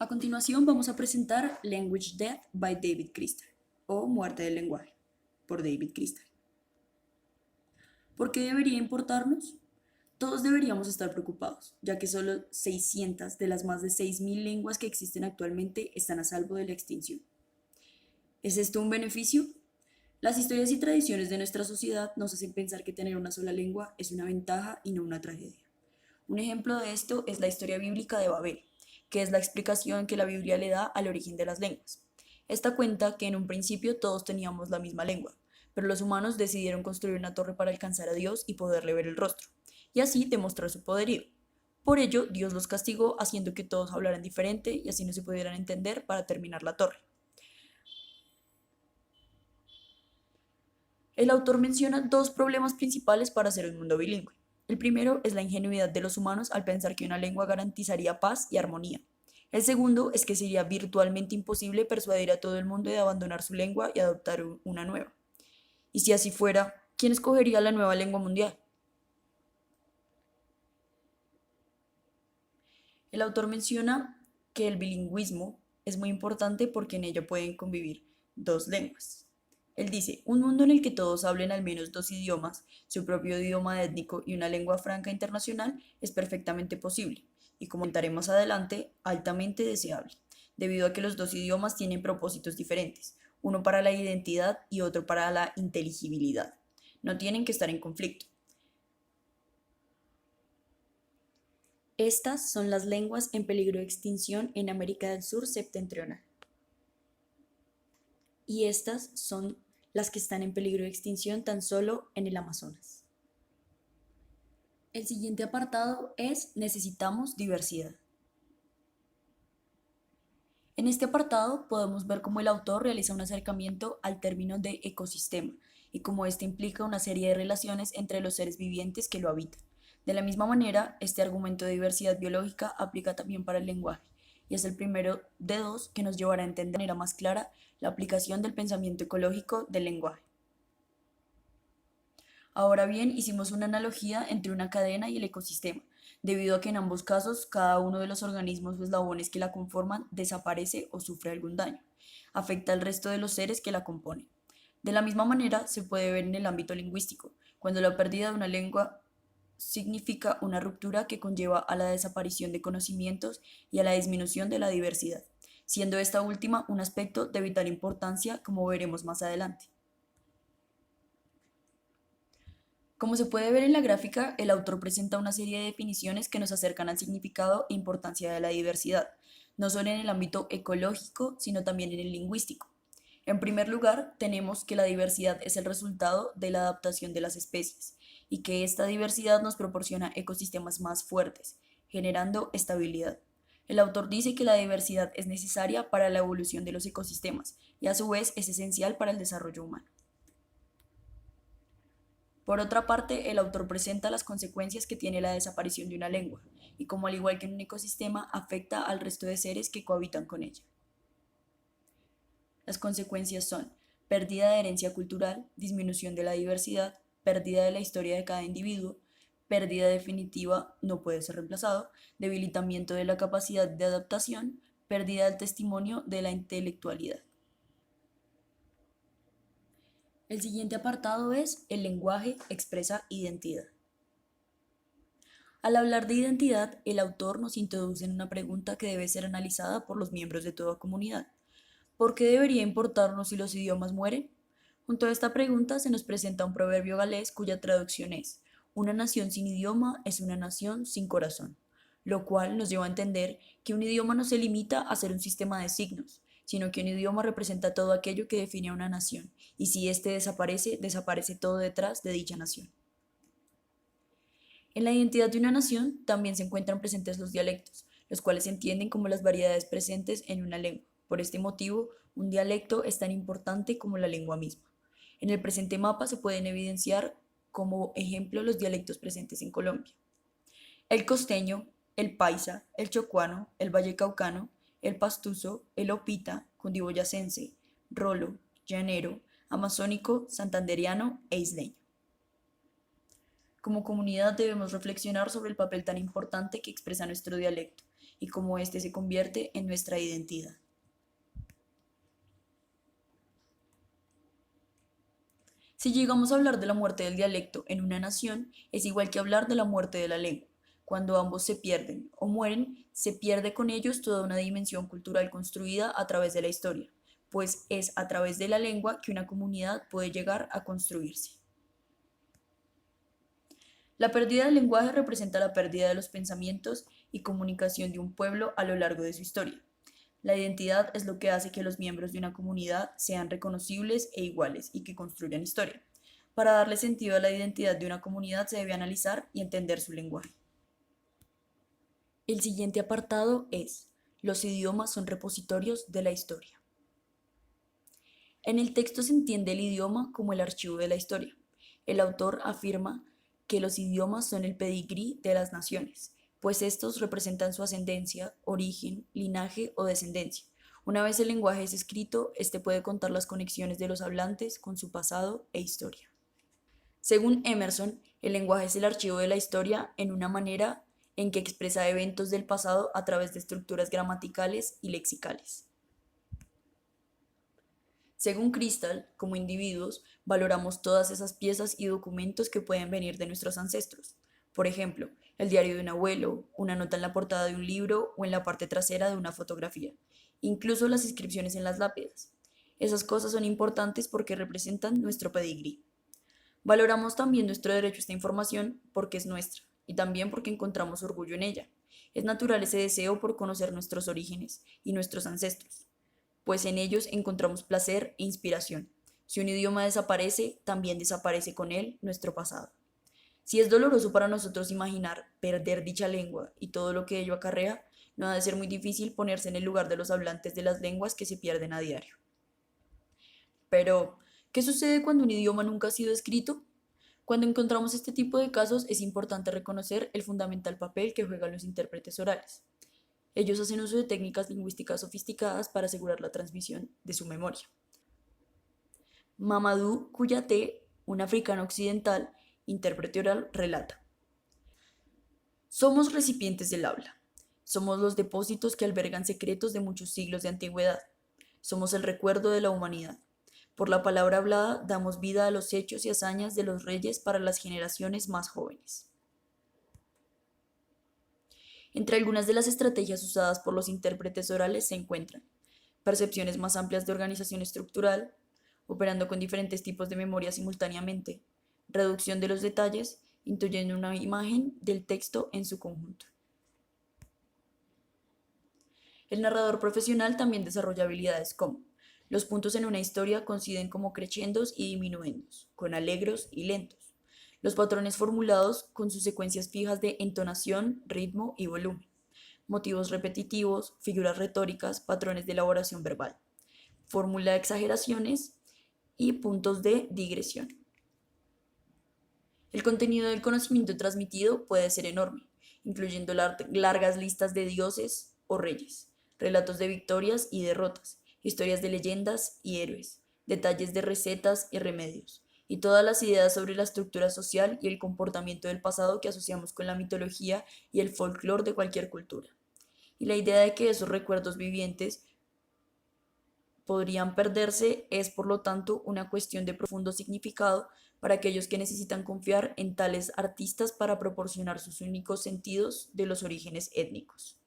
A continuación vamos a presentar Language Death by David Crystal o Muerte del lenguaje por David Crystal. ¿Por qué debería importarnos? Todos deberíamos estar preocupados, ya que solo 600 de las más de 6.000 lenguas que existen actualmente están a salvo de la extinción. ¿Es esto un beneficio? Las historias y tradiciones de nuestra sociedad nos hacen pensar que tener una sola lengua es una ventaja y no una tragedia. Un ejemplo de esto es la historia bíblica de Babel, que es la explicación que la Biblia le da al origen de las lenguas. Esta cuenta que en un principio todos teníamos la misma lengua, pero los humanos decidieron construir una torre para alcanzar a Dios y poderle ver el rostro, y así demostrar su poderío. Por ello, Dios los castigó haciendo que todos hablaran diferente y así no se pudieran entender para terminar la torre. El autor menciona dos problemas principales para hacer un mundo bilingüe. El primero es la ingenuidad de los humanos al pensar que una lengua garantizaría paz y armonía. El segundo es que sería virtualmente imposible persuadir a todo el mundo de abandonar su lengua y adoptar una nueva. Y si así fuera, ¿quién escogería la nueva lengua mundial? El autor menciona que el bilingüismo es muy importante porque en ello pueden convivir dos lenguas. Él dice, un mundo en el que todos hablen al menos dos idiomas, su propio idioma étnico y una lengua franca internacional es perfectamente posible y, como comentaremos adelante, altamente deseable, debido a que los dos idiomas tienen propósitos diferentes, uno para la identidad y otro para la inteligibilidad. No tienen que estar en conflicto. Estas son las lenguas en peligro de extinción en América del Sur septentrional. Y estas son las que están en peligro de extinción tan solo en el Amazonas. El siguiente apartado es Necesitamos diversidad. En este apartado podemos ver cómo el autor realiza un acercamiento al término de ecosistema y cómo este implica una serie de relaciones entre los seres vivientes que lo habitan. De la misma manera, este argumento de diversidad biológica aplica también para el lenguaje, y es el primero de dos que nos llevará a entender de manera más clara la aplicación del pensamiento ecológico del lenguaje. Ahora bien, hicimos una analogía entre una cadena y el ecosistema, debido a que en ambos casos cada uno de los organismos o eslabones que la conforman desaparece o sufre algún daño, afecta al resto de los seres que la componen. De la misma manera se puede ver en el ámbito lingüístico, cuando la pérdida de una lengua significa una ruptura que conlleva a la desaparición de conocimientos y a la disminución de la diversidad, siendo esta última un aspecto de vital importancia como veremos más adelante. Como se puede ver en la gráfica, el autor presenta una serie de definiciones que nos acercan al significado e importancia de la diversidad, no solo en el ámbito ecológico, sino también en el lingüístico. En primer lugar, tenemos que la diversidad es el resultado de la adaptación de las especies y que esta diversidad nos proporciona ecosistemas más fuertes, generando estabilidad. El autor dice que la diversidad es necesaria para la evolución de los ecosistemas y a su vez es esencial para el desarrollo humano. Por otra parte, el autor presenta las consecuencias que tiene la desaparición de una lengua y cómo, al igual que en un ecosistema, afecta al resto de seres que cohabitan con ella. Las consecuencias son pérdida de herencia cultural, disminución de la diversidad, pérdida de la historia de cada individuo, pérdida definitiva, no puede ser reemplazado, debilitamiento de la capacidad de adaptación, pérdida del testimonio de la intelectualidad. El siguiente apartado es el lenguaje expresa identidad. Al hablar de identidad, el autor nos introduce en una pregunta que debe ser analizada por los miembros de toda comunidad. ¿Por qué debería importarnos si los idiomas mueren? Junto a esta pregunta se nos presenta un proverbio galés cuya traducción es: una nación sin idioma es una nación sin corazón, lo cual nos lleva a entender que un idioma no se limita a ser un sistema de signos, sino que un idioma representa todo aquello que define a una nación, y si éste desaparece, desaparece todo detrás de dicha nación. En la identidad de una nación también se encuentran presentes los dialectos, los cuales se entienden como las variedades presentes en una lengua. Por este motivo, un dialecto es tan importante como la lengua misma. En el presente mapa se pueden evidenciar como ejemplo los dialectos presentes en Colombia: el costeño, el paisa, el chocuano, el vallecaucano, el pastuso, el opita, cundiboyacense, rolo, llanero, amazónico, santandereano e isleño. Como comunidad debemos reflexionar sobre el papel tan importante que expresa nuestro dialecto, y cómo éste se convierte en nuestra identidad. Si llegamos a hablar de la muerte del dialecto en una nación, es igual que hablar de la muerte de la lengua. Cuando ambos se pierden o mueren, se pierde con ellos toda una dimensión cultural construida a través de la historia, pues es a través de la lengua que una comunidad puede llegar a construirse. La pérdida del lenguaje representa la pérdida de los pensamientos y comunicación de un pueblo a lo largo de su historia. La identidad es lo que hace que los miembros de una comunidad sean reconocibles e iguales y que construyan historia. Para darle sentido a la identidad de una comunidad se debe analizar y entender su lenguaje. El siguiente apartado es: los idiomas son repositorios de la historia. En el texto se entiende el idioma como el archivo de la historia. El autor afirma que los idiomas son el pedigrí de las naciones, pues estos representan su ascendencia, origen, linaje o descendencia. Una vez el lenguaje es escrito, este puede contar las conexiones de los hablantes con su pasado e historia. Según Emerson, el lenguaje es el archivo de la historia en una manera en que expresa eventos del pasado a través de estructuras gramaticales y lexicales. Según Crystal, como individuos, valoramos todas esas piezas y documentos que pueden venir de nuestros ancestros. Por ejemplo, el diario de un abuelo, una nota en la portada de un libro o en la parte trasera de una fotografía, incluso las inscripciones en las lápidas. Esas cosas son importantes porque representan nuestro pedigrí. Valoramos también nuestro derecho a esta información porque es nuestra y también porque encontramos orgullo en ella. Es natural ese deseo por conocer nuestros orígenes y nuestros ancestros, pues en ellos encontramos placer e inspiración. Si un idioma desaparece, también desaparece con él nuestro pasado. Si es doloroso para nosotros imaginar perder dicha lengua y todo lo que ello acarrea, no ha de ser muy difícil ponerse en el lugar de los hablantes de las lenguas que se pierden a diario. Pero, ¿qué sucede cuando un idioma nunca ha sido escrito? Cuando encontramos este tipo de casos es importante reconocer el fundamental papel que juegan los intérpretes orales. Ellos hacen uso de técnicas lingüísticas sofisticadas para asegurar la transmisión de su memoria. Mamadou Kouyaté, un africano occidental, intérprete oral, relata: somos recipientes del habla. Somos los depósitos que albergan secretos de muchos siglos de antigüedad. Somos el recuerdo de la humanidad. Por la palabra hablada damos vida a los hechos y hazañas de los reyes para las generaciones más jóvenes. Entre algunas de las estrategias usadas por los intérpretes orales se encuentran percepciones más amplias de organización estructural, operando con diferentes tipos de memoria simultáneamente, reducción de los detalles, intuyendo una imagen del texto en su conjunto. El narrador profesional también desarrolla habilidades como: los puntos en una historia coinciden como crescendos y diminuendos, con alegros y lentos. Los patrones formulados con sus secuencias fijas de entonación, ritmo y volumen. Motivos repetitivos, figuras retóricas, patrones de elaboración verbal. Fórmula de exageraciones y puntos de digresión. El contenido del conocimiento transmitido puede ser enorme, incluyendo largas listas de dioses o reyes, relatos de victorias y derrotas, historias de leyendas y héroes, detalles de recetas y remedios, y todas las ideas sobre la estructura social y el comportamiento del pasado que asociamos con la mitología y el folclore de cualquier cultura. Y la idea de que esos recuerdos vivientes podrían perderse es, por lo tanto, una cuestión de profundo significado para aquellos que necesitan confiar en tales artistas para proporcionar sus únicos sentidos de los orígenes étnicos.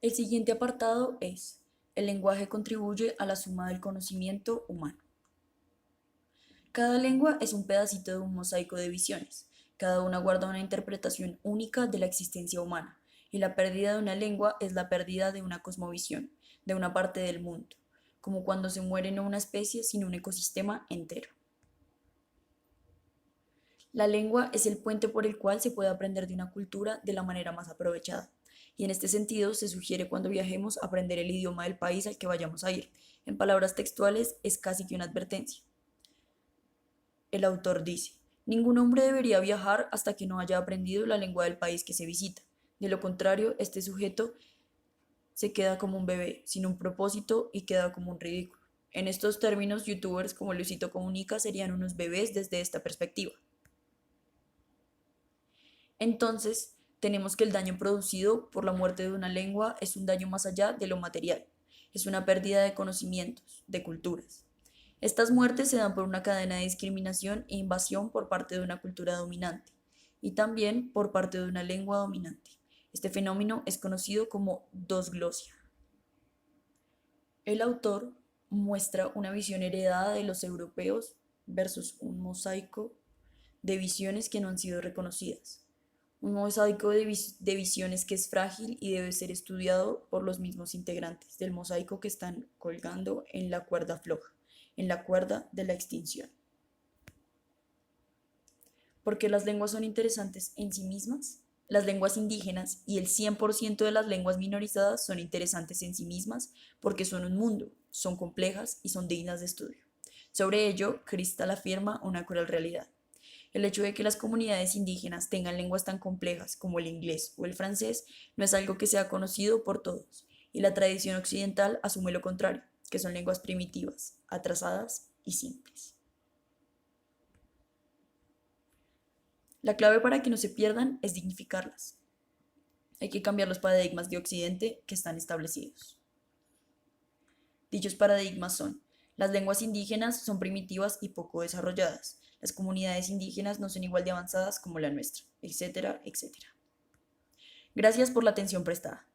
El siguiente apartado es: el lenguaje contribuye a la suma del conocimiento humano. Cada lengua es un pedacito de un mosaico de visiones. Cada una guarda una interpretación única de la existencia humana, y la pérdida de una lengua es la pérdida de una cosmovisión, de una parte del mundo, como cuando se muere no una especie, sino un ecosistema entero. La lengua es el puente por el cual se puede aprender de una cultura de la manera más aprovechada, y en este sentido se sugiere cuando viajemos aprender el idioma del país al que vayamos a ir. En palabras textuales es casi que una advertencia. El autor dice: ningún hombre debería viajar hasta que no haya aprendido la lengua del país que se visita. De lo contrario, este sujeto se queda como un bebé, sin un propósito, y queda como un ridículo. En estos términos, youtubers como Luisito Comunica serían unos bebés desde esta perspectiva. Entonces, tenemos que el daño producido por la muerte de una lengua es un daño más allá de lo material, es una pérdida de conocimientos, de culturas. Estas muertes se dan por una cadena de discriminación e invasión por parte de una cultura dominante y también por parte de una lengua dominante. Este fenómeno es conocido como dosglosia. El autor muestra una visión heredada de los europeos versus un mosaico de visiones que no han sido reconocidas. Un mosaico de visiones que es frágil y debe ser estudiado por los mismos integrantes del mosaico que están colgando en la cuerda floja, en la cuerda de la extinción. ¿Por qué las lenguas son interesantes en sí mismas? Las lenguas indígenas y el 100% de las lenguas minorizadas son interesantes en sí mismas porque son un mundo, son complejas y son dignas de estudio. Sobre ello, Cristal afirma una cruel realidad. El hecho de que las comunidades indígenas tengan lenguas tan complejas como el inglés o el francés no es algo que sea conocido por todos, y la tradición occidental asume lo contrario, que son lenguas primitivas, atrasadas y simples. La clave para que no se pierdan es dignificarlas. Hay que cambiar los paradigmas de Occidente que están establecidos. Dichos paradigmas son: las lenguas indígenas son primitivas y poco desarrolladas, las comunidades indígenas no son igual de avanzadas como la nuestra, etcétera, etcétera. Gracias por la atención prestada.